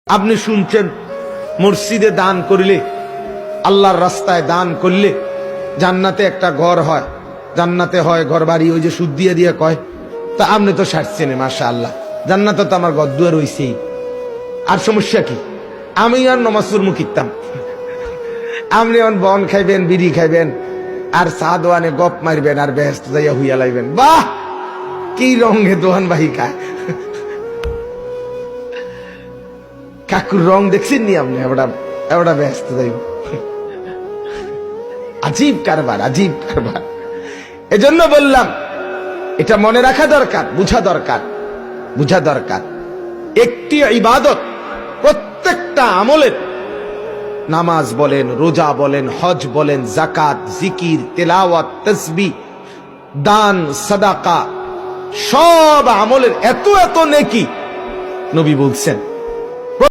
আপনি শুনছেন মসজিদে দান করলে, আল্লাহর রাস্তায় দান করলে জান্নাতে একটা ঘর হয়, জান্নাতে হয় ঘর বাড়ি, ওই যে সুদ দিয়ে দিয়ে কয়। তা আপনি তো সারছেন, মাশাআল্লাহ, জান্নাতে তো আমার ঘর দুয়ার হইছেই, আর সমস্যা কি? আমি আর নমাজুর মুখিতাম, আপনি এখন বন খাইবেন, বিড়ি খাইবেন, আর চা দোয়ানে গপ মারবেন, আর বেহেস্ত যাইয়া হুইয়া লাইবেন। বাহ, কি রঙে দোয়ান বাহি খায়। কাকুর রং দেখছেন নি আপনি? এবার ব্যস্ত যাইব। আজীব কারবার, আজীব কারবার। এজন্য বললাম, এটা মনে রাখা দরকার, বুঝা দরকার, বুঝা দরকার। একটি ইবাদত, প্রত্যেকটা আমলের, নামাজ বলেন, রোজা বলেন, হজ বলেন, যাকাত, জিকির, তেলাওয়াত, তাসবিহ, দান, সাদাকা, সব আমলের এত এত নেকি। নবী বলছেন